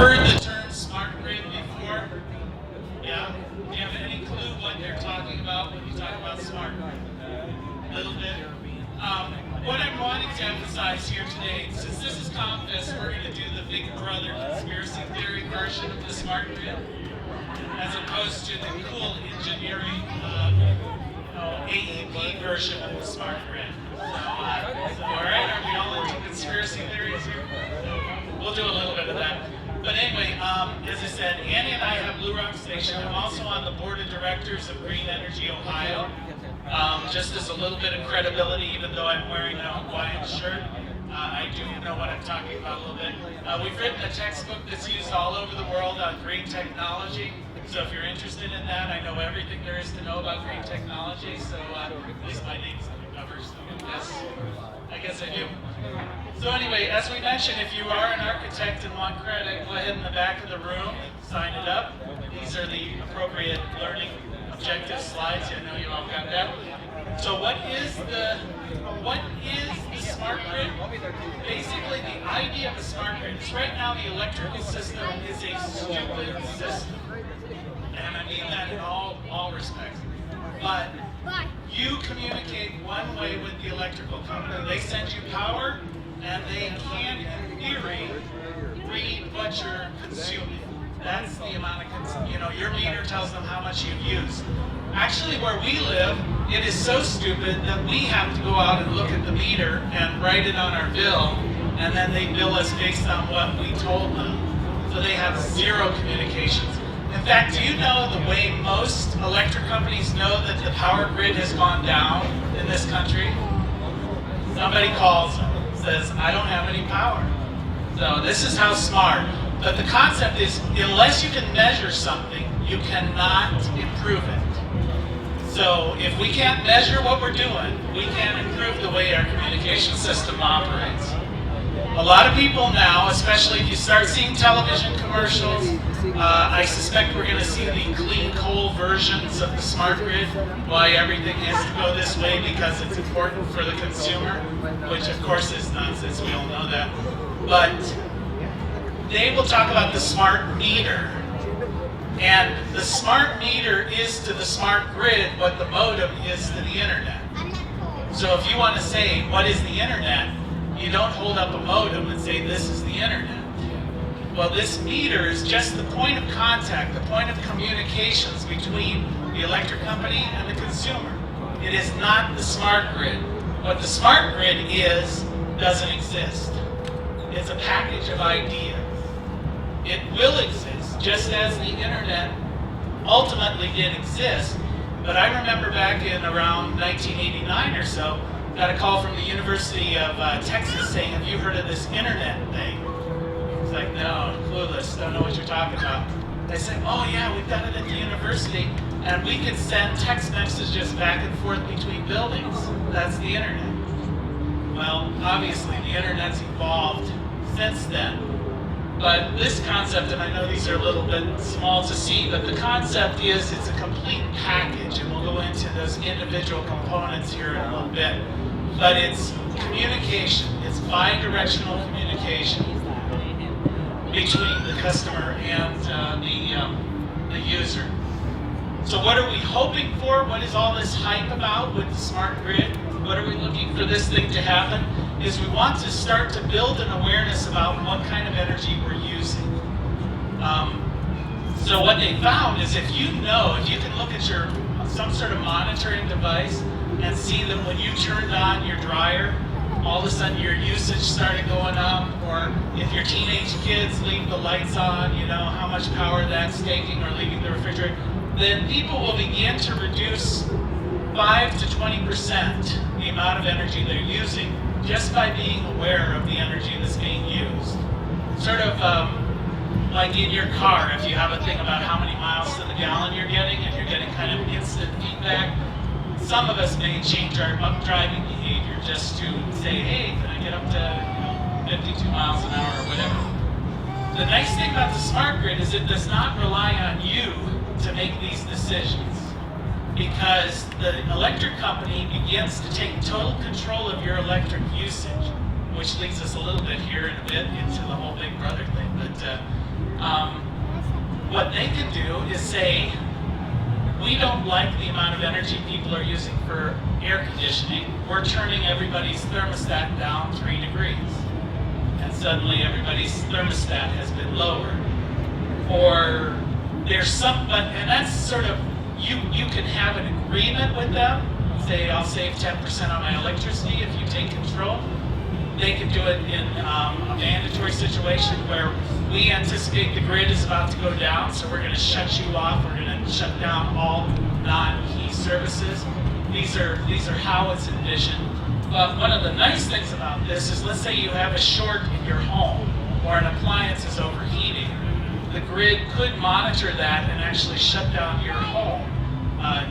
heard the term smart grid before? Yeah? Do you have any clue what they're talking about when you talk about smart grid? A little bit. What I'm wanting to emphasize here today, since this is ComFest, we're going to do the Big Brother conspiracy theory version of the smart grid, as opposed to the cool engineering AEP version of the smart grid. So all right, are we all into conspiracy theories here? We'll do a little bit of that. But anyway, as I said, Annie and I have Blue Rock Station. I'm also on the board of directors of Green Energy Ohio. Just as a little bit of credibility, even though I'm wearing a Hawaiian shirt, I do know what I'm talking about a little bit. We've written a textbook that's used all over the world on green technology. So if you're interested in that, I know everything there is to know about green technology. So at least my name's on the cover, so I guess I do. So anyway, as we mentioned, if you are an architect and want credit, go ahead in the back of the room and sign it up. These are the appropriate learning objective slides. I know you all got that. So what is the smart grid? Basically, the idea of a smart grid is right now the electrical system is a stupid system. And I mean that in all respects. But you communicate one way with the electrical company. They send you power, and they can, in theory, read what you're consuming. That's the amount of, your meter tells them how much you've used. Actually, where we live, it is so stupid that we have to go out and look at the meter and write it on our bill, and then they bill us based on what we told them. So they have zero communications. In fact, do you know the way most electric companies know that the power grid has gone down in this country? Somebody calls them, says, I don't have any power. So this is how smart. But the concept is, unless you can measure something, you cannot improve it. So if we can't measure what we're doing, we can't improve the way our communication system operates. A lot of people now, especially if you start seeing television commercials, I suspect we're going to see the clean coal versions of the smart grid, why everything has to go this way because it's important for the consumer, which of course is nonsense, we all know that. But they will talk about the smart meter. And the smart meter is to the smart grid what the modem is to the internet. So if you want to say, what is the internet? You don't hold up a modem and say, this is the internet. Well, this meter is just the point of contact, the point of communications between the electric company and the consumer. It is not the smart grid. What the smart grid is doesn't exist. It's a package of ideas. It will exist, just as the internet ultimately did exist. But I remember back in around 1989 or so, got a call from the University of Texas saying, have you heard of this internet thing? It's like, no, clueless, don't know what you're talking about. They said, oh yeah, we've got it at the university, and we can send text messages back and forth between buildings. That's the internet. Well, obviously the internet's evolved since then. But this concept, and I know these are a little bit small to see, but the concept is it's a complete package, and we'll go into those individual components here in a little bit. But it's communication, it's bi-directional communication between the customer and the user. So what are we hoping for? What is all this hype about with the smart grid? What are we looking for this thing to happen? Is we want to start to build an awareness about what kind of energy we're using. So what they found is if you can look at some sort of monitoring device and see that when you turned on your dryer, all of a sudden your usage started going up, or if your teenage kids leave the lights on, how much power that's taking, or leaving the refrigerator, then people will begin to reduce 5 to 20% the amount of energy they're using just by being aware of the energy that's being used. Sort of like in your car, if you have a thing about how many miles to the gallon you're getting, and you're getting kind of instant feedback, some of us may change our driving behavior just to say, hey, can I get up to 52 miles an hour or whatever. The nice thing about the smart grid is it does not rely on you to make these decisions, because the electric company begins to take total control of your electric usage, which leads us a little bit here in a bit into the whole Big Brother thing. But say, we don't like the amount of energy people are using for air conditioning. We're turning everybody's thermostat down 3 degrees. And suddenly everybody's thermostat has been lowered. Or there's and that's sort of, you can have an agreement with them. Say, I'll save 10% on my electricity if you take control. They can do it in a mandatory situation where we anticipate the grid is about to go down, so we're going to shut you off. We're going to shut down all non-key services. These are how it's envisioned. But one of the nice things about this is, let's say you have a short in your home or an appliance is overheating. The grid could monitor that and actually shut down your home.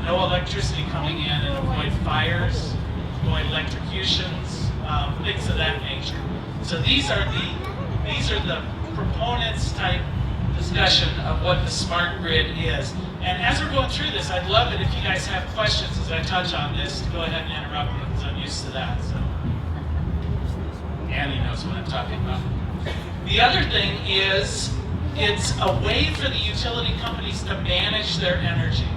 No electricity coming in, and avoid fires, avoid electrocutions, things of that nature. So these are the proponents type discussion of what the smart grid is. And as we're going through this, I'd love it if you guys have questions as I touch on this, to go ahead and interrupt me, because I'm used to that. So Annie knows what I'm talking about. The other thing is, it's a way for the utility companies to manage their energy.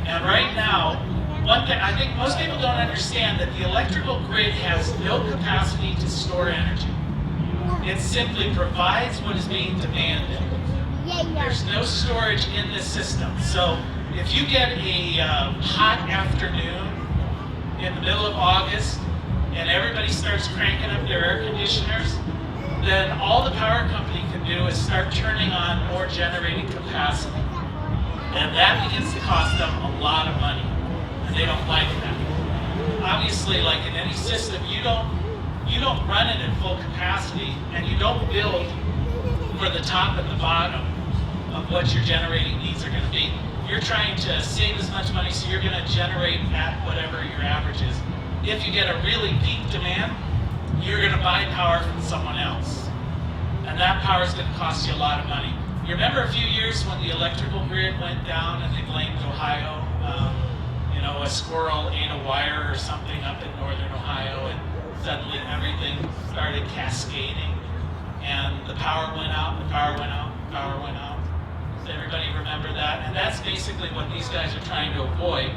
And right now, one thing I think most people don't understand, that the electrical grid has no capacity to store energy. It simply provides what is being demanded. There's no storage in this system. So if you get a hot afternoon in the middle of August and everybody starts cranking up their air conditioners, then all the power company can do is start turning on more generating capacity. And that begins to cost them a lot of money. And they don't like that. Obviously, like in any system, you don't run it at full capacity, and you don't build for the top and the bottom of what your generating needs are going to be. You're trying to save as much money, so you're going to generate at whatever your average is. If you get a really peak demand, you're going to buy power from someone else. And that power is going to cost you a lot of money. You remember a few years when the electrical grid went down and they blamed Ohio? A squirrel ate a wire or something up in northern Ohio, and suddenly everything started cascading, and the power went out, the power went out, the power went out. Does everybody remember that? And that's basically what these guys are trying to avoid,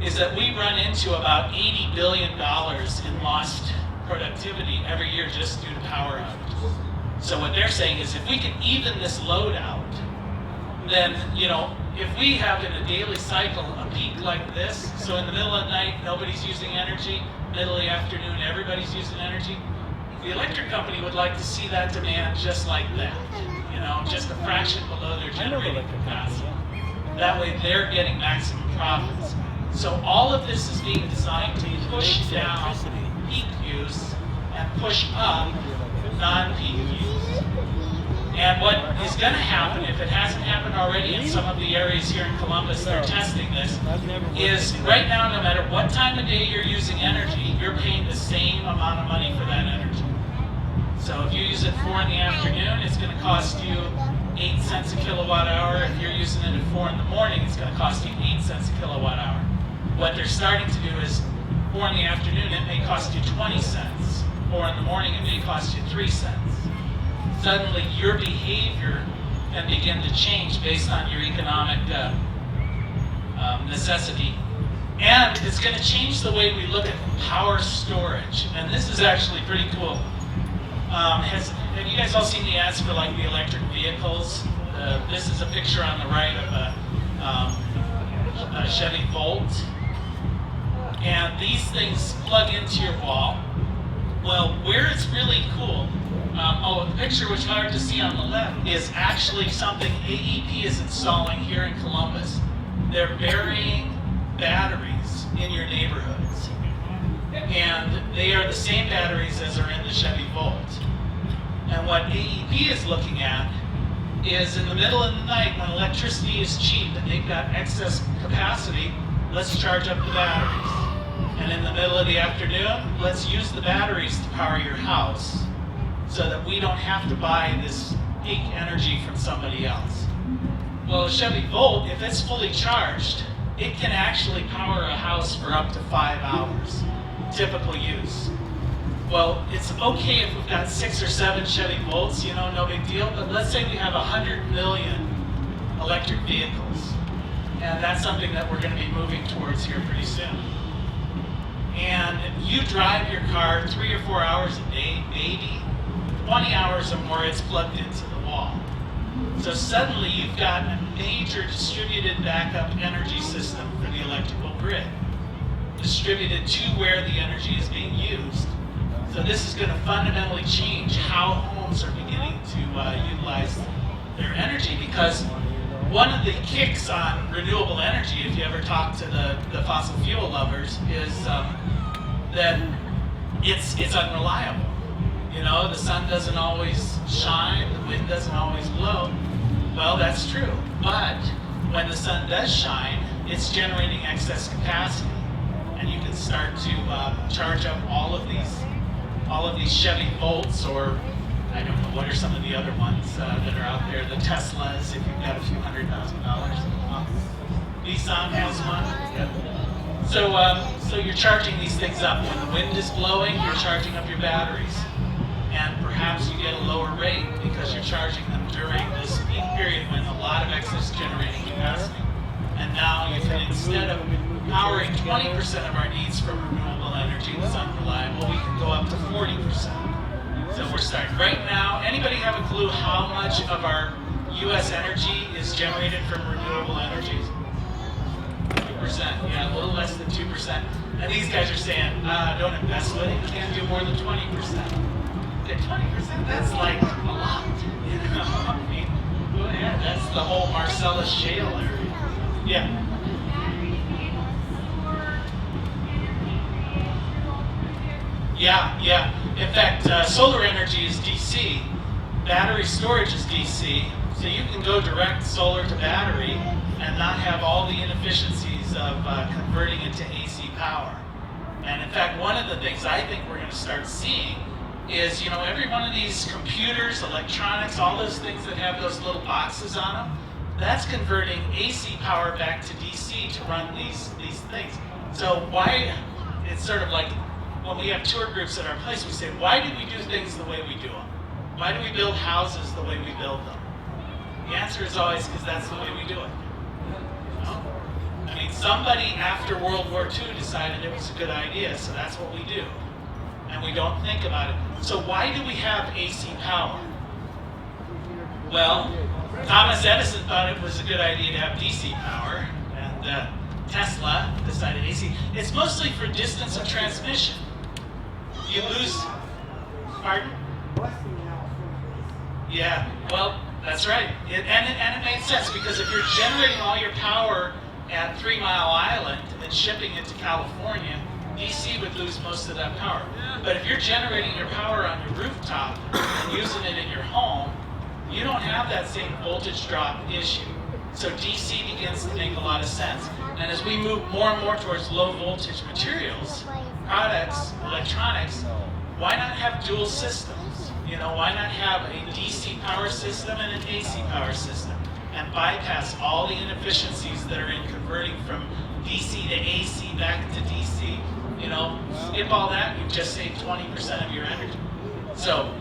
is that we run into about $80 billion in lost productivity every year just due to power outages. So what they're saying is, if we can even this load out, then, if we have in a daily cycle a peak like this, so in the middle of the night nobody's using energy, middle of the afternoon everybody's using energy, the electric company would like to see that demand just like that, just a fraction below their generating capacity. That way they're getting maximum profits. So all of this is being designed to push down peak use and push up non-peak use. And what is going to happen, if it hasn't happened already in some of the areas here in Columbus that are testing this, is right now, no matter what time of day you're using energy, you're paying the same amount of money for that energy. So if you use it 4 in the afternoon, it's going to cost you 8 cents a kilowatt hour. If you're using it at 4 in the morning, it's going to cost you 8 cents a kilowatt hour. What they're starting to do is 4 in the afternoon, it may cost you 20 cents. 4 in the morning, it may cost you 3 cents. Suddenly your behavior can begin to change based on your economic necessity. And it's going to change the way we look at power storage. And this is actually pretty cool. Have you guys all seen the ads for like the electric vehicles? This is a picture on the right of a Chevy Volt. And these things plug into your wall. Well, where it's really cool, the picture which is hard to see on the left is actually something AEP is installing here in Columbus. They're burying batteries in your neighborhoods. And they are the same batteries as are in the Chevy Volt. And what AEP is looking at is, in the middle of the night when electricity is cheap and they've got excess capacity, let's charge up the batteries. And in the middle of the afternoon, let's use the batteries to power your house so that we don't have to buy this peak energy from somebody else. Well, a Chevy Volt, if it's fully charged, it can actually power a house for up to 5 hours, typical use. Well, it's okay if we've got 6 or 7 Chevy Volts, no big deal, but let's say we have 100 million electric vehicles. And that's something that we're going to be moving towards here pretty soon. And you drive your car 3 or 4 hours a day, maybe 20 hours or more, it's plugged into the wall. So suddenly you've got a major distributed backup energy system for the electrical grid, distributed to where the energy is being used. So this is going to fundamentally change how homes are beginning to utilize their energy, because one of the kicks on renewable energy, if you ever talk to the fossil fuel lovers, is that it's unreliable. You know, the sun doesn't always shine, the wind doesn't always blow. Well, that's true. But when the sun does shine, it's generating excess capacity. And you can start to charge up all of these Chevy Volts, or I don't know, what are some of the other ones that are out there, the Teslas, if you've got a few $100,000. Nissan has one. So you're charging these things up. When the wind is blowing, you're charging up your batteries. And perhaps you get a lower rate because you're charging them during this peak period when a lot of excess generating capacity. And now you can, instead of powering 20% of our needs from renewable energy that's unreliable, we can go up to 40%. So we're starting. Right now, anybody have a clue how much of our U.S. energy is generated from renewable energies? 2%, yeah, a little less than 2%. And these guys are saying, don't invest with it, you can't do more than 20%. 20%, that's like a lot, you know? I mean, go ahead, that's the whole Marcellus Shale area. Yeah. Yeah. In fact, solar energy is DC, battery storage is DC, so you can go direct solar to battery and not have all the inefficiencies of converting it to AC power. And in fact, one of the things I think we're going to start seeing is, you know, every one of these computers, electronics, all those things that have those little boxes on them, that's converting AC power back to DC to run these things. So why, it's sort of like when we have tour groups at our place, we say, why do we do things the way we do them? Why do we build houses the way we build them? The answer is always because that's the way we do it. You know? I mean, somebody after World War II decided it was a good idea, so that's what we do. And we don't think about it. So why do we have AC power? Well, Thomas Edison thought it was a good idea to have DC power, and Tesla decided AC. It's mostly for distance of transmission. You lose, pardon? Yeah, well, that's right. And it made sense, because if you're generating all your power at 3 Mile Island and then shipping it to California, DC would lose most of that power. But if you're generating your power on your rooftop and using it in your home, you don't have that same voltage drop issue. So DC begins to make a lot of sense. And as we move more and more towards low voltage materials, products, electronics, why not have dual systems? You know, why not have a DC power system and an AC power system and bypass all the inefficiencies that are in converting from DC to AC back to DC? You know, skip all that, you've just saved 20% of your energy. So,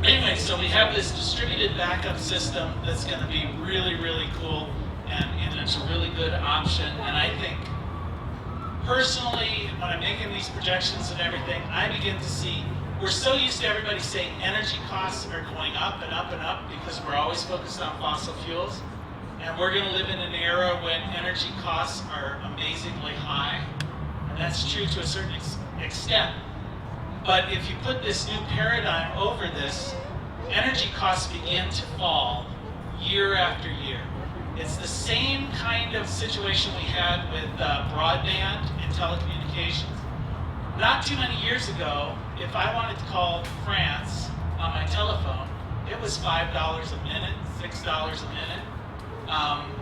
anyway, so we have this distributed backup system that's going to be really, really cool, and it's a really good option. And I think, personally, when I'm making these projections and everything, I begin to see, we're so used to everybody saying energy costs are going up and up and up because we're always focused on fossil fuels. And we're going to live in an era when energy costs are amazingly high. And that's true to a certain extent. But if you put this new paradigm over this, energy costs begin to fall year after year. It's the same kind of situation we had with broadband and telecommunications. Not too many years ago, if I wanted to call France on my telephone, it was $5 a minute, $6 a minute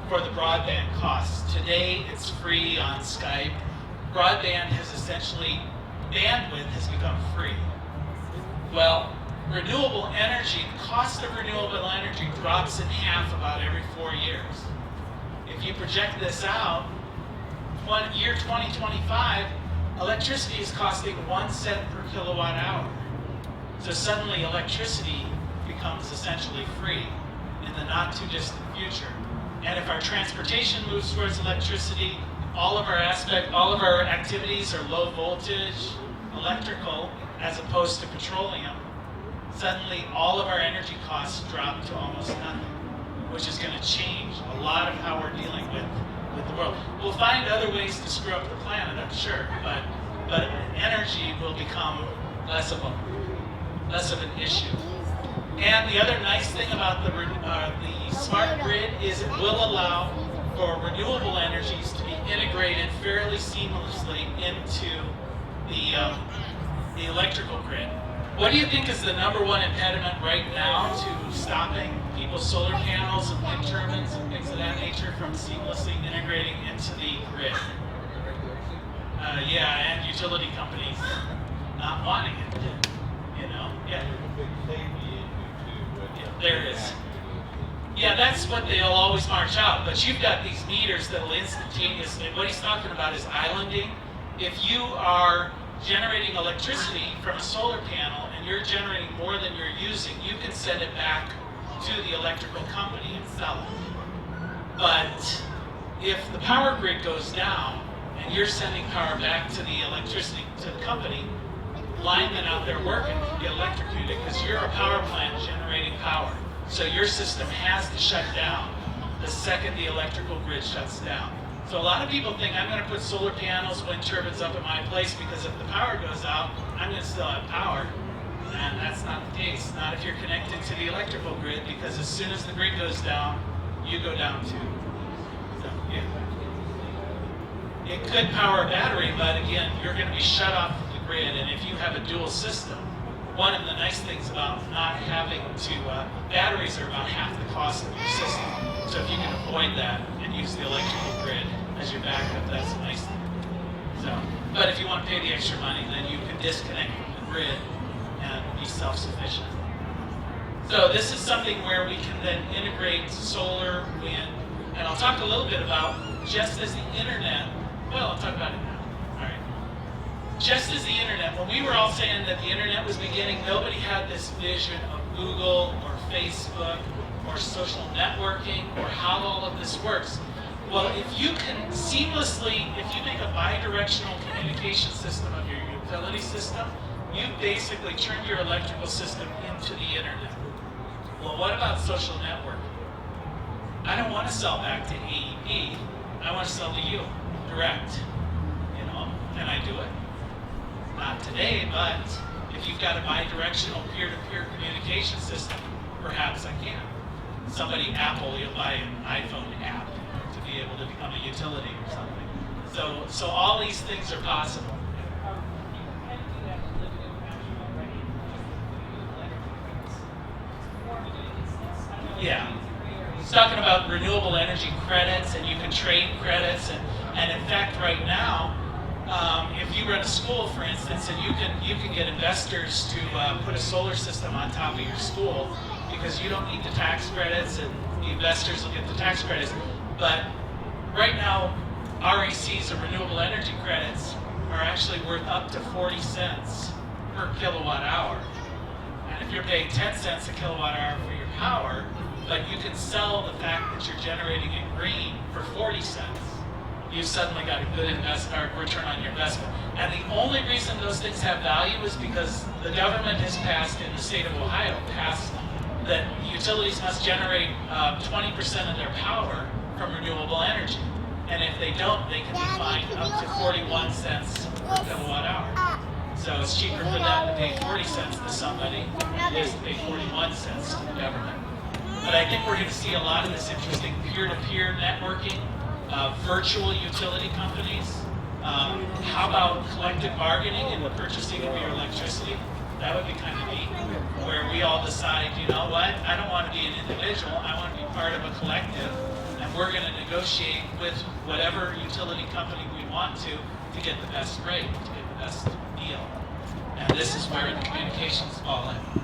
for the broadband costs. Today, it's free on Skype. Broadband has essentially, bandwidth has become free. Well, renewable energy, the cost of renewable energy drops in half about every 4 years. If you project this out, year 2025, electricity is costing 1 cent per kilowatt hour. So suddenly electricity becomes essentially free in the not too distant future. And if our transportation moves towards electricity, all of our activities are low voltage, electrical, as opposed to petroleum. Suddenly, all of our energy costs drop to almost nothing, which is going to change a lot of how we're dealing with the world. We'll find other ways to screw up the planet, I'm sure, but energy will become less of an issue. And the other nice thing about the smart grid is it will allow for renewable energies to be integrated fairly seamlessly into the electrical grid. What do you think is the #1 impediment right now to stopping people's solar panels and wind turbines and things of that nature from seamlessly integrating into the grid? Yeah, and utility companies not wanting it, you know? Yeah. There is. Yeah, that's what they'll always march out, but you've got these meters that will instantaneously, what he's talking about is islanding. If you are generating electricity from a solar panel and you're generating more than you're using, you can send it back to the electrical company and sell it. But if the power grid goes down and you're sending power back to the electricity to the company, linemen out there working can get electrocuted because you're a power plant generating power. So your system has to shut down the second the electrical grid shuts down. So a lot of people think I'm going to put solar panels, wind turbines up at my place because if the power goes out, I'm going to still have power. And that's not the case. Not if you're connected to the electrical grid, because as soon as the grid goes down, you go down too. So, yeah. It could power a battery, but again, you're going to be shut off the grid. And if you have a dual system, one of the nice things about not having to, batteries are about half the cost of your system. So if you can avoid that and use the electrical grid as your backup, that's a nice thing. So, but if you want to pay the extra money, then you can disconnect from the grid and be self-sufficient. So this is something where we can then integrate solar, wind, and I'll talk a little bit about just as the internet, well, I'll talk about it now. All right. Just as the internet, when we were all saying that the internet was beginning, nobody had this vision of Google or Facebook or social networking or how all of this works. Well, if you can seamlessly, if you make a bi-directional communication system of your utility system, you basically turn your electrical system into the internet. Well, what about social networking? I don't want to sell back to AEP. I want to sell to you, direct. You know, can I do it? Not today, but if you've got a bi-directional peer-to-peer communication system, perhaps I can. Somebody, Apple, you'll buy an iPhone app to be able to become a utility or something. So all these things are possible. Yeah. He's talking about renewable energy credits, and you can trade credits, and in fact, right now, if you run a school, for instance, and you can get investors to put a solar system on top of your school because you don't need the tax credits, and the investors will get the tax credits. But right now, RECs, or renewable energy credits, are actually worth up to 40 cents per kilowatt hour. And if you're paying 10 cents a kilowatt hour for your power, but you can sell the fact that you're generating it green for 40 cents, you've suddenly got a good return on your investment. And the only reason those things have value is because the government has passed, in the state of Ohio, that utilities must generate 20% of their power from renewable energy. And if they don't, they can be fined up to 41 cents per kilowatt hour. So it's cheaper for them to pay 40 cents to somebody than it is to pay 41 cents to the government. But I think we're going to see a lot of this interesting peer-to-peer networking, virtual utility companies. How about collective bargaining in the purchasing of your electricity? That would be kind of neat, where we all decide, you know what, I don't want to be an individual, I want to be part of a collective, and we're going to negotiate with whatever utility company we want to get the best rate, to get the best deal. And this is where the communications fall in.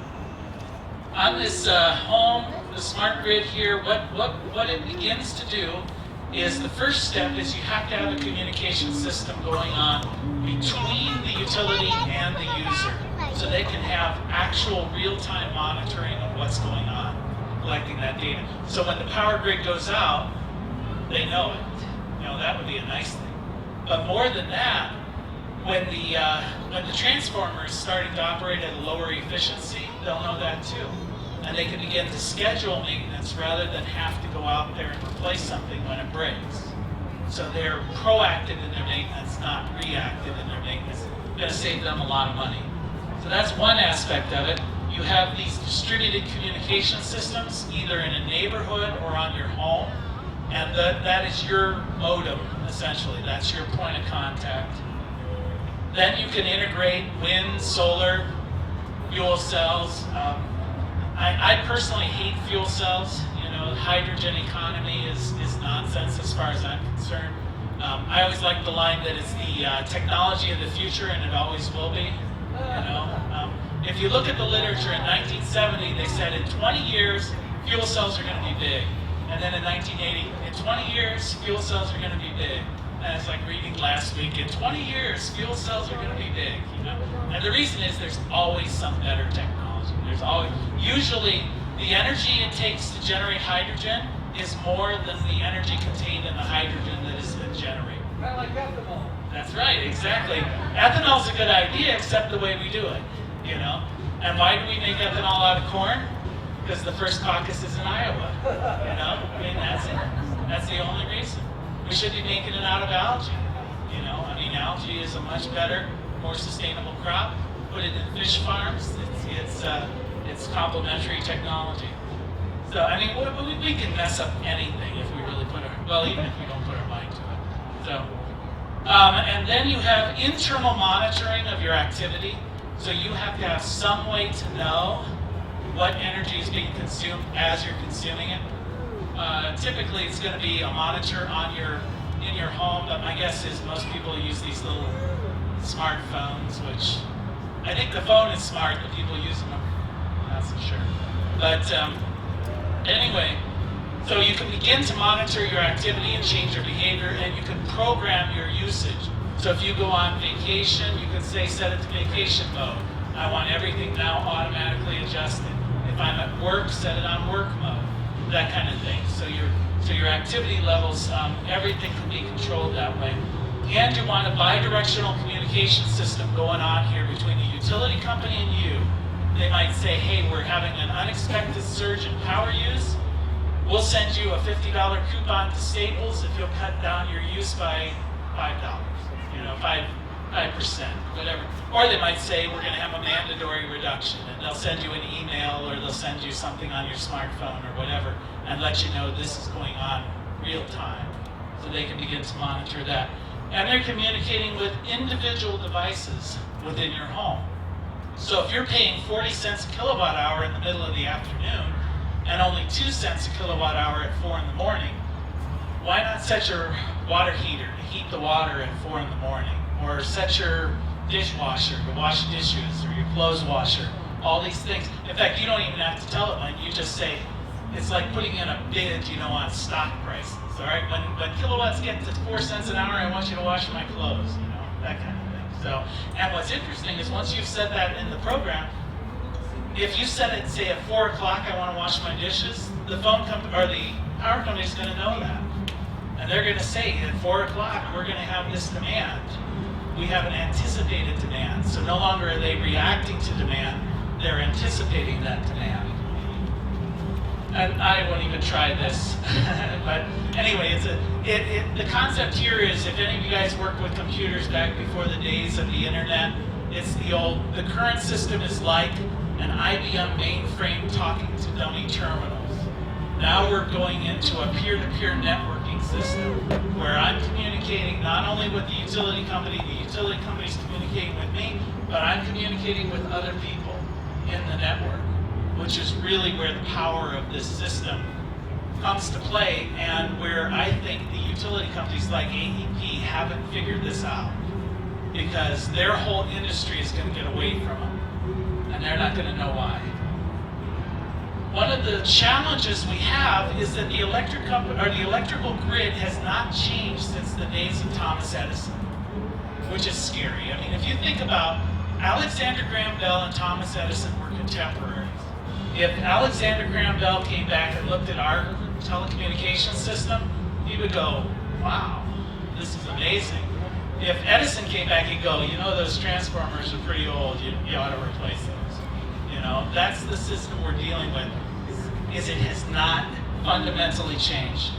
On this home, the smart grid here, what it begins to do is, the first step is you have to have a communication system going on between the utility and the user, so they can have actual real-time monitoring of what's going on, collecting that data. So when the power grid goes out, they know it. That would be a nice thing. But more than that, when the transformer is starting to operate at a lower efficiency, they'll know that too. And they can begin to schedule maintenance rather than have to go out there and replace something when it breaks. So they're proactive in their maintenance, not reactive in their maintenance. It's going to save them a lot of money. So that's one aspect of it. You have these distributed communication systems, either in a neighborhood or on your home, and that is your modem, essentially. That's your point of contact. Then you can integrate wind, solar, fuel cells. I personally hate fuel cells. The hydrogen economy is nonsense as far as I'm concerned. I always like the line that it's the technology of the future, and it always will be. If you look at the literature in 1970, they said in 20 years, fuel cells are going to be big. And then in 1980, in 20 years, fuel cells are going to be big. And it's like reading last week, in 20 years, fuel cells are going to be big. And the reason is there's always some better technology. There's always, usually, the energy it takes to generate hydrogen is more than the energy contained in the hydrogen that has been generated. Kind of like ethanol. That's right, exactly. Ethanol's a good idea, except the way we do it. And why do we make ethanol out of corn? Because the first caucus is in Iowa. That's it. That's the only reason. We should be making it out of algae. Algae is a much better, more sustainable crop. Put it in fish farms. It's complementary technology. So we can mess up anything if we really even if we don't put our mind to it. So, and then you have internal monitoring of your activity. So you have to have some way to know what energy is being consumed as you're consuming it. Typically, it's going to be a monitor in your home, but my guess is most people use these little smartphones, which I think the phone is smart, but people using them, not so sure. But anyway, so you can begin to monitor your activity and change your behavior, and you can program your usage. So if you go on vacation, you can say, set it to vacation mode. I want everything now automatically adjusted. If I'm at work, set it on work mode. That kind of thing. So your activity levels, everything can be controlled that way. And you want a bi-directional communication system going on here between the utility company and you. They might say, hey, we're having an unexpected surge in power use. We'll send you a $50 coupon to Staples if you'll cut down your use by $5. 5%, whatever. Or they might say, we're going to have a mandatory reduction, and they'll send you an email or they'll send you something on your smartphone or whatever and let you know this is going on real time. So they can begin to monitor that. And they're communicating with individual devices within your home. So if you're paying 40 cents a kilowatt hour in the middle of the afternoon and only 2 cents a kilowatt hour at 4 in the morning, why not set your water heater to heat the water at 4 in the morning? Or set your dishwasher to wash dishes, or your clothes washer, all these things. In fact, you don't even have to tell it, Mike. You just say, it's like putting in a bid, on stock prices, all right? When kilowatts get to 4 cents an hour, I want you to wash my clothes, that kind of thing. So, and what's interesting is once you've said that in the program, if you set it, say at 4 o'clock, I want to wash my dishes, the phone company or the power company is going to know that. And they're going to say, at 4 o'clock, we're going to have this demand. We have an anticipated demand. So no longer are they reacting to demand, they're anticipating that demand. And I won't even try this. But anyway, the concept here is, if any of you guys worked with computers back before the days of the internet, it's the current system is like an IBM mainframe talking to dummy terminals. Now we're going into a peer-to-peer networking system where I'm communicating not only with the utility company's communicating with me, but I'm communicating with other people in the network, which is really where the power of this system comes to play, and where I think the utility companies like AEP haven't figured this out, because their whole industry is going to get away from them, and they're not going to know why. One of the challenges we have is that the electrical grid has not changed since the days of Thomas Edison, which is scary. I mean, if you think about Alexander Graham Bell and Thomas Edison were contemporaries. If Alexander Graham Bell came back and looked at our telecommunications system, he would go, wow, this is amazing. If Edison came back, he'd go, you know, those transformers are pretty old, you ought to replace those. You know, that's the system we're dealing with, is it has not fundamentally changed.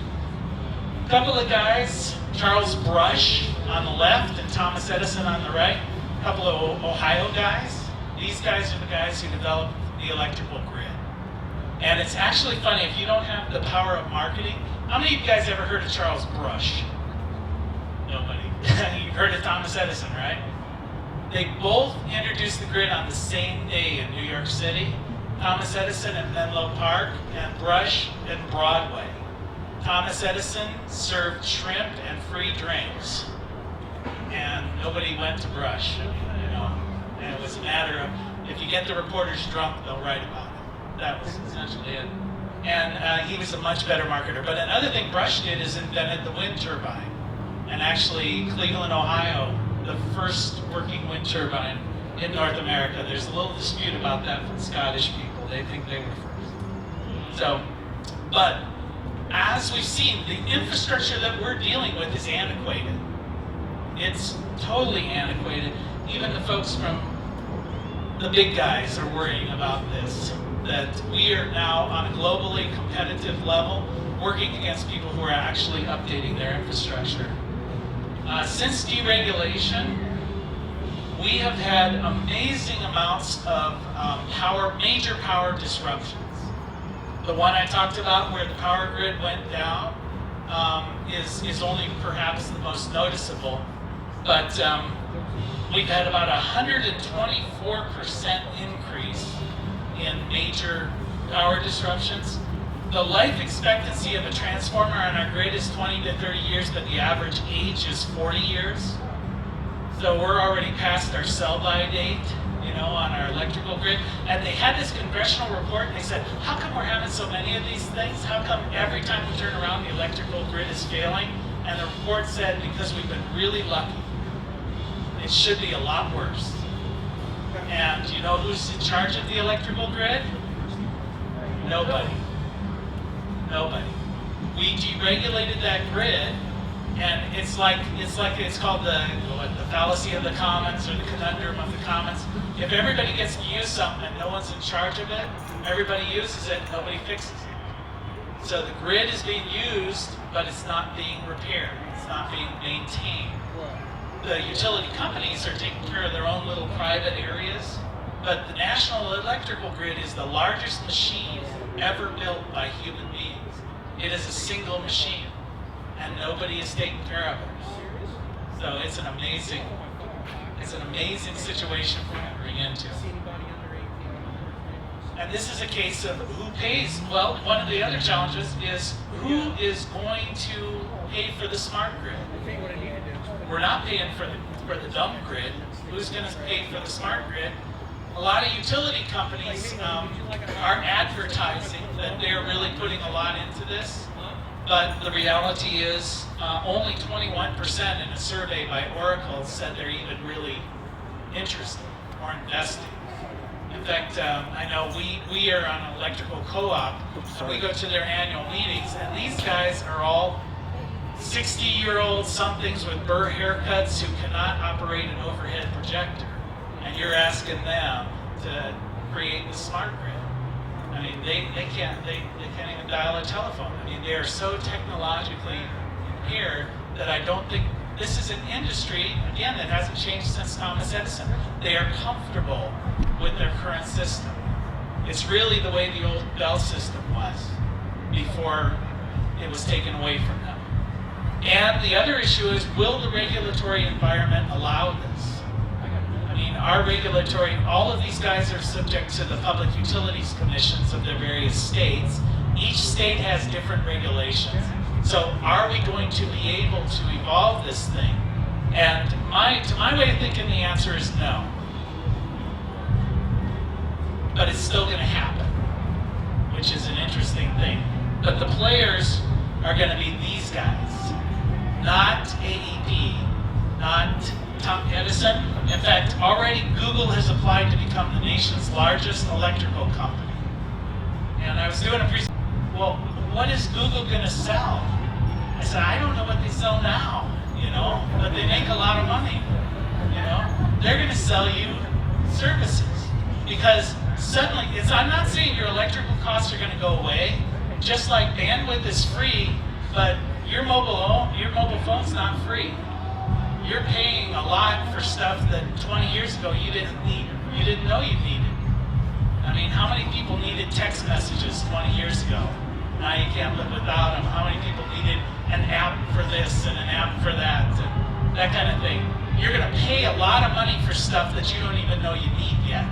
A couple of guys, Charles Brush on the left and Thomas Edison on the right, a couple of Ohio guys. These guys are the guys who developed the electrical grid. And it's actually funny, if you don't have the power of marketing, how many of you guys ever heard of Charles Brush? Nobody. You've heard of Thomas Edison, right? They both introduced the grid on the same day in New York City. Thomas Edison at Menlo Park and Brush at Broadway. Thomas Edison served shrimp and free drinks. And nobody went to Brush, you know. And it was a matter of, if you get the reporters drunk, they'll write about it. That was essentially it. And he was a much better marketer. But another thing Brush did is invented the wind turbine. And actually, Cleveland, Ohio, the first working wind turbine in North America. There's a little dispute about that from Scottish people. They think they were first. So, but as we've seen, the infrastructure that we're dealing with is antiquated. It's totally antiquated. Even the folks from the big guys are worrying about this, that we are now on a globally competitive level working against people who are actually updating their infrastructure. Since deregulation, we have had amazing amounts of major power disruptions. The one I talked about where the power grid went down is only perhaps the most noticeable, but we've had about 124% increase in major power disruptions. The life expectancy of a transformer on our grid is 20 to 30 years, but the average age is 40 years. So we're already past our sell-by date, you know, on our electrical grid. And they had this congressional report, and they said, how come we're having so many of these things? How come every time we turn around, the electrical grid is failing? And the report said, because we've been really lucky. It should be a lot worse. And you know who's in charge of the electrical grid? Nobody. Nobody. We deregulated that grid, and it's called the fallacy of the commons, or the conundrum of the commons. If everybody gets to use something and no one's in charge of it, everybody uses it, nobody fixes it. So the grid is being used, but it's not being repaired. It's not being maintained. The utility companies are taking care of their own little private areas, but the National Electrical Grid is the largest machine ever built by human beings. It is a single machine, and nobody is taking care of it. So it's an amazing situation we're entering into. And this is a case of who pays. Well, one of the other challenges is who is going to pay for the smart grid? We're not paying for the dumb grid. Who's going to pay for the smart grid? A lot of utility companies are advertising that they're really putting a lot into this, but the reality is only 21% in a survey by Oracle said they're even really interested or investing. In fact, I know we are on an electrical co-op, and we go to their annual meetings, and these guys are all 60-year-old somethings with burr haircuts who cannot operate an overhead projector. And you're asking them to create the smart grid. I mean, they can't even dial a telephone. I mean, they are so technologically impaired that I don't think this is an industry, again, that hasn't changed since Thomas Edison. They are comfortable with their current system. It's really the way the old Bell system was before it was taken away from them. And the other issue is, will the regulatory environment allow this? I mean, our regulatory, all of these guys are subject to the public utilities commissions of their various states. Each state has different regulations. So are we going to be able to evolve this thing? And to my way of thinking, the answer is no. But it's still going to happen, which is an interesting thing. But the players are going to be these guys, not AEP, not Tom Edison. In fact, already Google has applied to become the nation's largest electrical company. And I was doing a presentation. Well, what is Google going to sell? I said, I don't know what they sell now, but they make a lot of money, They're going to sell you services because suddenly, I'm not saying your electrical costs are going to go away, just like bandwidth is free, but your mobile phone's not free. You're paying a lot for stuff that 20 years ago you didn't need, you didn't know you needed. I mean, how many people needed text messages 20 years ago? Now you can't live without them. How many people needed an app for this and an app for that and that kind of thing? You're going to pay a lot of money for stuff that you don't even know you need yet,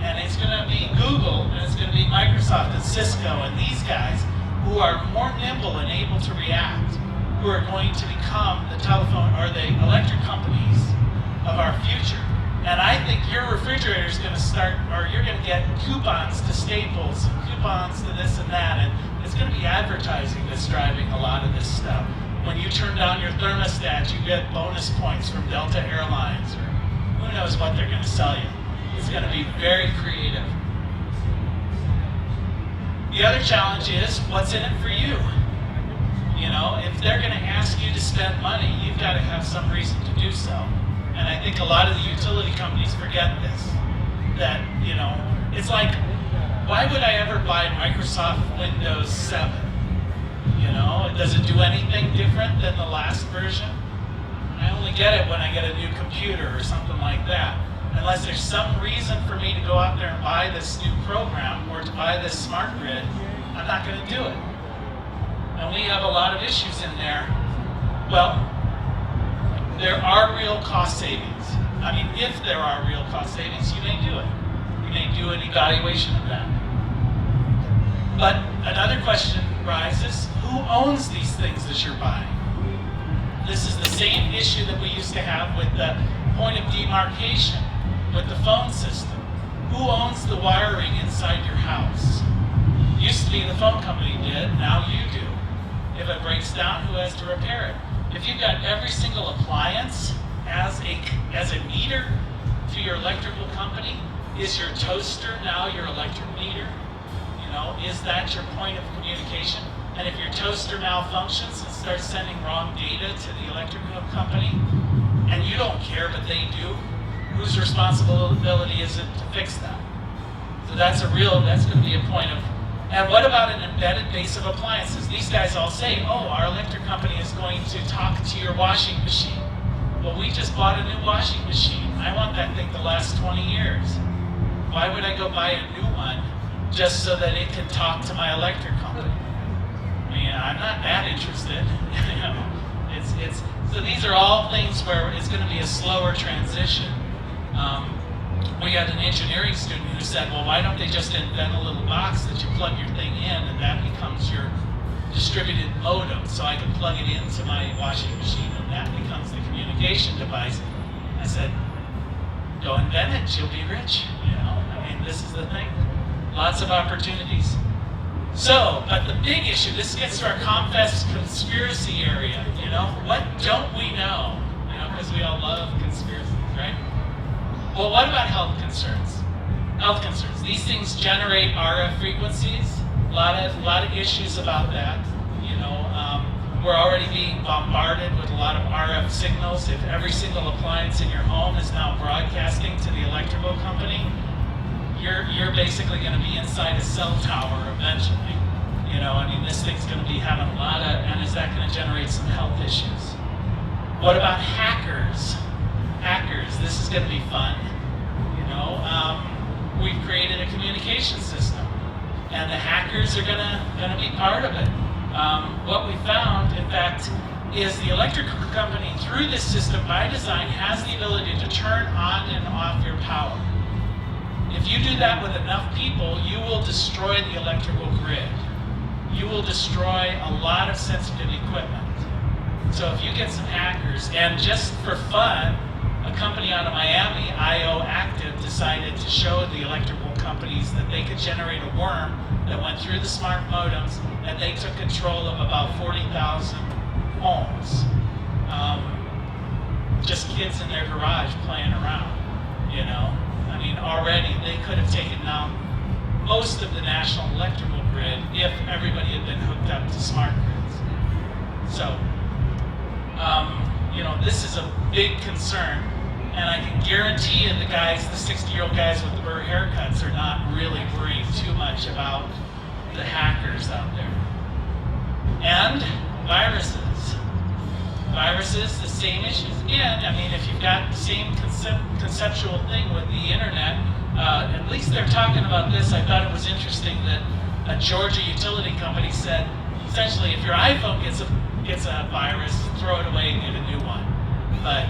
And it's going to be Google, and it's going to be Microsoft and Cisco and these guys who are more nimble and able to react, who are going to become the telephone or the electric companies of our future. And I think your refrigerator is going to start, or you're going to get coupons to Staples, and coupons to this and that, and it's going to be advertising that's driving a lot of this stuff. When you turn down your thermostat, you get bonus points from Delta Airlines, or who knows what they're going to sell you. It's going to be very creative. The other challenge is, what's in it for you? If they're going to ask you to spend money, you've got to have some reason to do so. And I think a lot of the utility companies forget this. That, it's like, why would I ever buy Microsoft Windows 7? Does it do anything different than the last version? I only get it when I get a new computer or something like that. Unless there's some reason for me to go out there and buy this new program or to buy this smart grid, I'm not going to do it. And we have a lot of issues in there. Well, there are real cost savings. I mean, if there are real cost savings, you may do it. You may do an evaluation of that. But another question rises, who owns these things that you're buying? This is the same issue that we used to have with the point of demarcation, with the phone system. Who owns the wiring inside your house? Used to be the phone company did, now you do. If it breaks down, who has to repair it? If you've got every single appliance as a meter to your electrical company, is your toaster now your electric meter? Is that your point of communication? And if your toaster malfunctions and starts sending wrong data to the electrical company, and you don't care but they do, whose responsibility is it to fix that? So that's going to be a point of. And what about an embedded base of appliances? These guys all say, our electric company is going to talk to your washing machine. Well, we just bought a new washing machine. I want that thing to last 20 years. Why would I go buy a new one just so that it can talk to my electric company? I mean, I'm not that interested. So these are all things where it's going to be a slower transition. We had an engineering student who said, well, why don't they just invent a little box that you plug your thing in and that becomes your distributed modem, so I can plug it into my washing machine and that becomes the communication device. I said, go invent it, you'll be rich. I mean, this is the thing. Lots of opportunities. So, but the big issue, this gets to our ComFest conspiracy area, what don't we know? Because we all love conspiracies, right? Well, what about health concerns? Health concerns. These things generate RF frequencies. A lot of issues about that. We're already being bombarded with a lot of RF signals. If every single appliance in your home is now broadcasting to the electrical company, you're basically going to be inside a cell tower eventually. This thing's going to be having a lot of, and is that going to generate some health issues? What about hackers? This is going to be fun. We've created a communication system, and the hackers are going to be part of it. What we found, in fact, is the electrical company, through this system by design, has the ability to turn on and off your power. If you do that with enough people, you will destroy the electrical grid. You will destroy a lot of sensitive equipment. So if you get some hackers, and just for fun, a company out of Miami, IO Active, decided to show the electrical companies that they could generate a worm that went through the smart modems, and they took control of about 40,000 homes. Just kids in their garage playing around, I mean, already they could have taken down most of the national electrical grid if everybody had been hooked up to smart grids. So, you know, this is a big concern, and I can guarantee you the guys, the 60-year-old guys with the burr haircuts are not really worried too much about the hackers out there. And viruses. Viruses, the same issues. Again, I mean, if you've got the same conceptual thing with the internet, at least they're talking about this. I thought it was interesting that a Georgia utility company said, essentially, if your iPhone gets a virus, throw it away and get a new one. But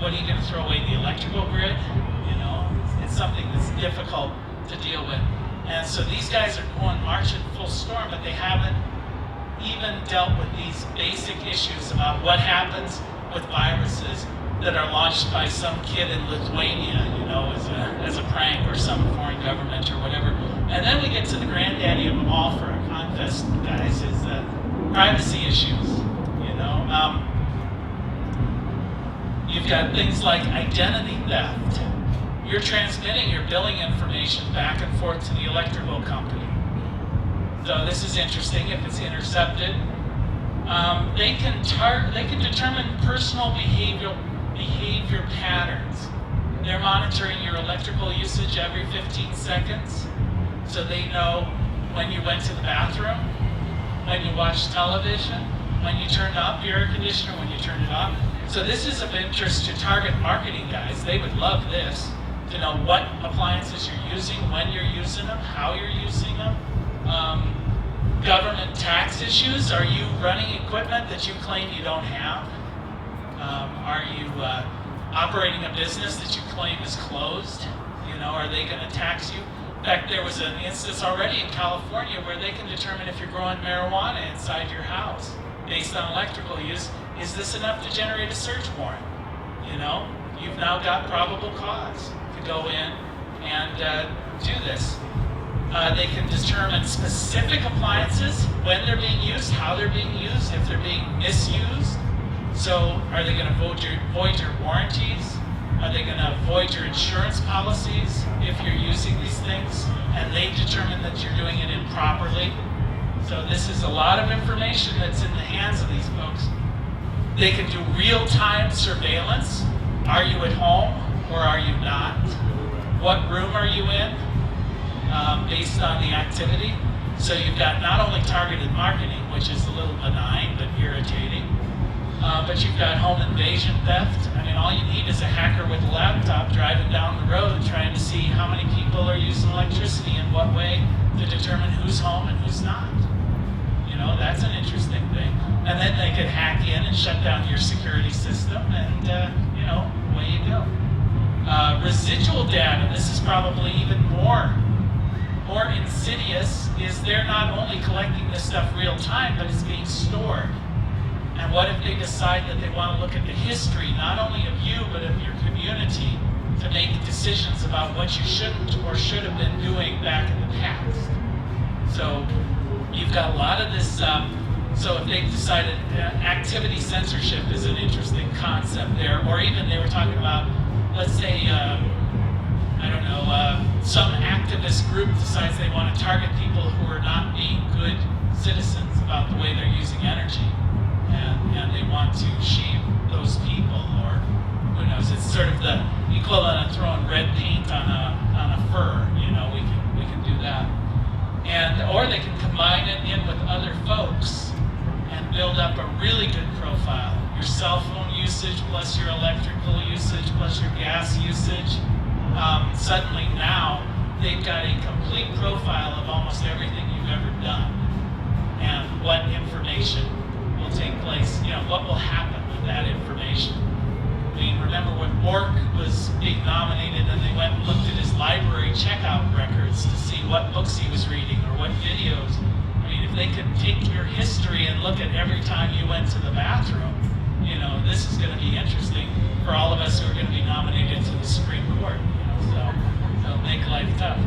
what are you going to throw away? The electrical grid? You know, it's something that's difficult to deal with. And so these guys are going marching full storm, but they haven't even dealt with these basic issues about what happens with viruses that are launched by some kid in Lithuania, you know, as a prank or some foreign government or whatever. And then we get to the granddaddy of them all for our ComFest guys is privacy issues, you know. You've got things like identity theft. You're transmitting your billing information back and forth to the electrical company. So this is interesting if it's intercepted. They can determine personal behavior patterns. They're monitoring your electrical usage every 15 seconds. So they know when you went to the bathroom, when you watched television, when you turned off your air conditioner, when you turned it off. So this is of interest to target marketing guys. They would love this, to know what appliances you're using, when you're using them, how you're using them. Government tax issues. Are you running equipment that you claim you don't have? Are you operating a business that you claim is closed? You know, are they going to tax you? In fact, there was an instance already in California where they can determine if you're growing marijuana inside your house based on electrical use. Is this enough to generate a search warrant? You know, you've now got probable cause to go in and do this. They can determine specific appliances, when they're being used, how they're being used, if they're being misused. So are they going to void your warranties? Are they going to void your insurance policies if you're using these things? And they determine that you're doing it improperly. So this is a lot of information that's in the hands of these folks. They can do real-time surveillance. Are you at home or are you not? What room are you in? Based on the activity. So you've got not only targeted marketing, which is a little benign but irritating, but you've got home invasion theft. I mean, all you need is a hacker with a laptop driving down the road trying to see how many people are using electricity in what way to determine who's home and who's not. You know, that's an interesting thing. And then they could hack in and shut down your security system and, you know, away you go. Residual data, this is probably even more insidious, is they're not only collecting this stuff real time, but it's being stored. And what if they decide that they want to look at the history, not only of you, but of your community, to make decisions about what you shouldn't or should have been doing back in the past? So you've got a lot of this, so if they decided activity censorship is an interesting concept there, or even they were talking about, let's say, I don't know, some activist group decides they want to target people who are not being good citizens about the way they're using energy, and they want to shame those people, or who knows? It's sort of the equivalent of throwing red paint on a fur. You know, we can do that, or they can combine it in with other folks and build up a really good profile. Your cell phone usage plus your electrical usage plus your gas usage. Suddenly now they've got a complete profile of almost everything you've ever done and what information will take place, you know, what will happen with that information. I mean, remember when Bork was being nominated and they went and looked at his library checkout records to see what books he was reading or what videos. I mean, if they could take your history and look at every time you went to the bathroom, you know, this is going to be interesting for all of us who are going to be nominated to the Supreme Court. So it'll make life tough.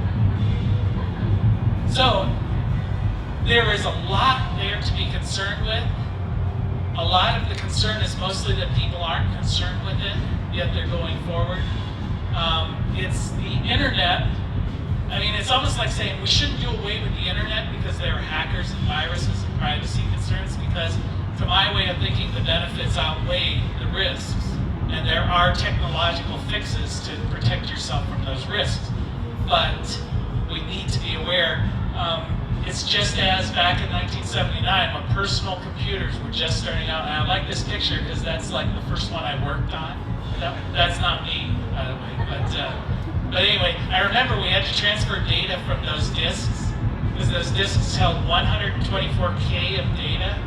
So there is a lot there to be concerned with. A lot of the concern is mostly that people aren't concerned with it, yet they're going forward. It's the internet. I mean, it's almost like saying we shouldn't do away with the internet because there are hackers and viruses and privacy concerns, because to my way of thinking, the benefits outweigh the risks. And there are technological fixes to protect yourself from those risks. But we need to be aware. It's just as back in 1979 when personal computers were just starting out. And I like this picture because that's like the first one I worked on. That's not me, by the way. But anyway, I remember we had to transfer data from those disks because those disks held 124K of data.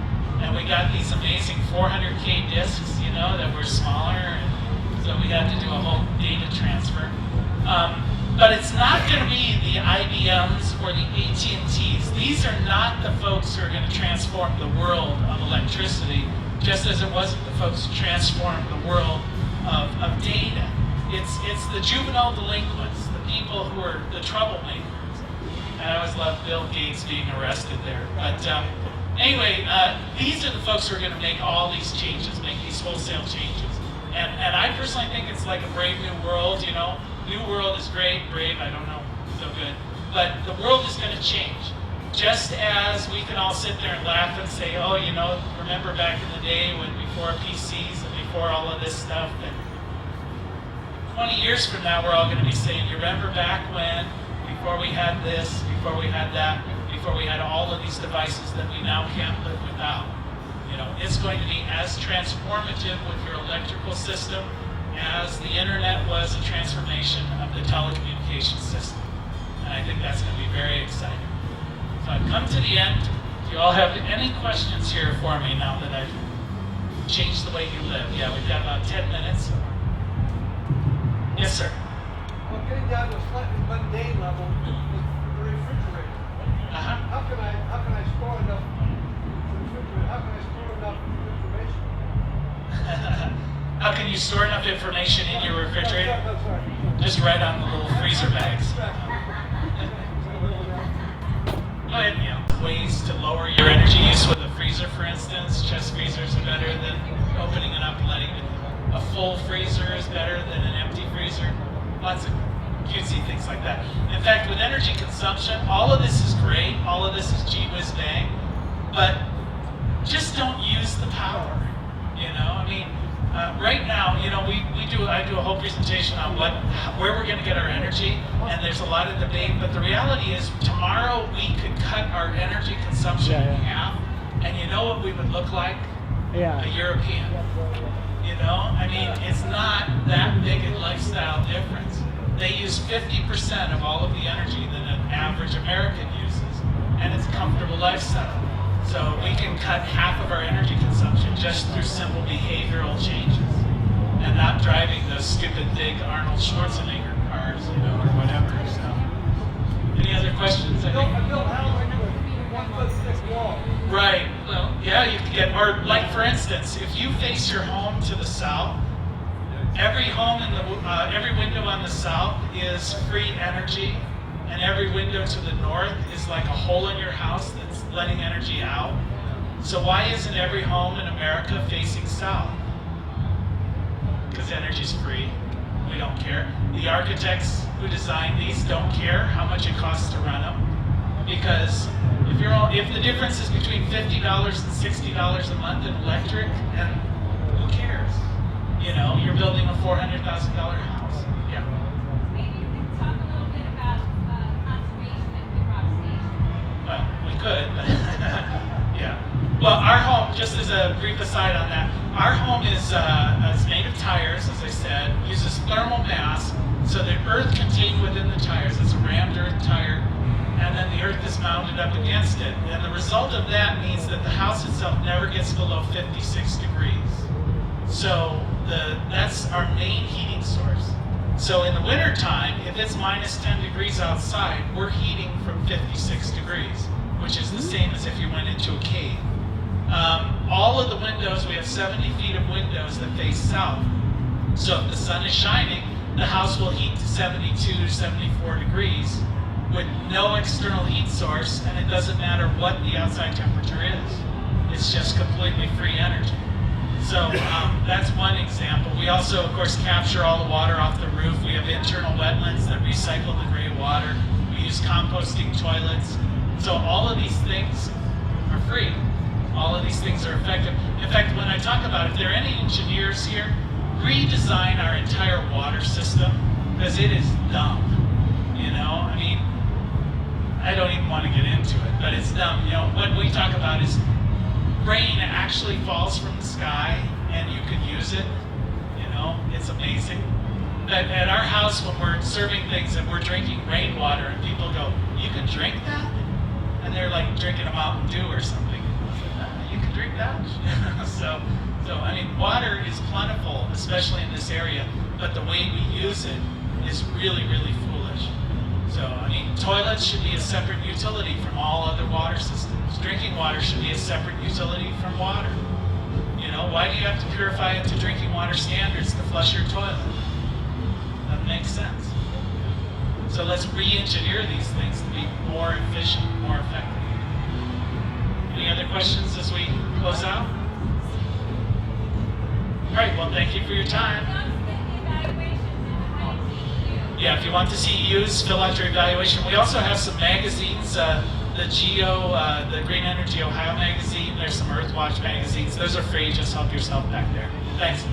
And we got these amazing 400K disks, you know, that were smaller. And so we had to do a whole data transfer. But it's not going to be the IBMs or the AT&Ts. These are not the folks who are going to transform the world of electricity, just as it wasn't the folks who transformed the world of data. It's the juvenile delinquents, the people who are the troublemakers. And I always love Bill Gates being arrested there. But anyway, these are the folks who are going to make all these changes, make these wholesale changes. And I personally think it's like a brave new world, you know. New world is great, brave, I don't know, so good. But the world is going to change. Just as we can all sit there and laugh and say, oh, you know, remember back in the day when before PCs and before all of this stuff, and 20 years from now we're all going to be saying, you remember back when, before we had this, before we had that, before we had all of these devices that we now can't live without. You know, it's going to be as transformative with your electrical system as the internet was a transformation of the telecommunications system. And I think that's going to be very exciting. So I've come to the end. Do you all have any questions here for me now that I've changed the way you live? Yeah, we've got about 10 minutes. Yes, sir. Well, getting down to a slightly mundane level is the refrigerator. How can I store enough refrigerator? How can I store enough information? How can you store enough information in your refrigerator? Just right on the little freezer bags. Go ahead, you know, ways to lower your energy use with a freezer, for instance. Chest freezers are better than opening it up and letting it. A full freezer is better than an empty freezer. Lots of cutesy things like that. In fact, with energy consumption, all of this is great. All of this is gee whiz bang. But just don't use the power. You know, I mean, right now, you know, I do a whole presentation on where we're going to get our energy, and there's a lot of debate. But the reality is, tomorrow we could cut our energy consumption in half, and you know what we would look like? A European. You know, I mean, it's not that big a lifestyle difference. They use 50% of all of the energy that an average American uses, and it's a comfortable lifestyle. So we can cut half of our energy consumption just through simple behavioral changes and not driving those stupid big Arnold Schwarzenegger cars, you know, or whatever. So, any other questions? I built a house with a 1-foot thick wall. Right. Well, yeah, you can get, or like for instance, if you face your home to the south, every window on the south is free energy, and every window to the north is like a hole in your house that's letting energy out. So why isn't every home in America facing south? Because energy's free. We don't care. The architects who designed these don't care how much it costs to run them, because if the difference is between $50 and $60 a month in electric, and who cares? You know, you're building a $400,000 house. Yeah. Maybe you can talk a little bit about conservation and deforestation. Well, we could, but yeah. Well, our home, just as a brief aside on that, our home is made of tires, as I said, uses thermal mass, so the earth contained within the tires. It's a rammed earth tire, and then the earth is mounted up against it. And the result of that means that the house itself never gets below 56 degrees. So that's our main heating source. So in the winter time, if it's minus 10 degrees outside, we're heating from 56 degrees, which is the same as if you went into a cave. All of the windows, we have 70 feet of windows that face south. So if the sun is shining, the house will heat to 72, 74 degrees with no external heat source, and it doesn't matter what the outside temperature is. It's just completely free energy. So that's one example. We also, of course, capture all the water off the roof. We have internal wetlands that recycle the gray water. We use composting toilets. So all of these things are free. All of these things are effective. talk about, if there are any engineers here, redesign our entire water system, because it is dumb. You know, I mean, I don't even want to get into it, but it's dumb. You know, what we talk about is rain actually falls from the sky and you can use it. You know, it's amazing. At our house, when we're serving things and we're drinking rainwater, and people go, "You can drink that?" And they're like drinking a Mountain Dew or something. You can drink that? So I mean, water is plentiful, especially in this area, but the way we use it is really, really foolish. So, I mean, toilets should be a separate utility from all other water systems. Drinking water should be a separate utility from water. You know, why do you have to purify it to drinking water standards to flush your toilet? That makes sense. So let's re-engineer these things to be more efficient, more effective. Any other questions as we close out? All right, well, thank you for your time. Yeah, if you want to see use, fill out your evaluation. We also have some magazines, the Green Energy Ohio magazine. There's some Earthwatch magazines. Those are free. Just help yourself back there. Thanks.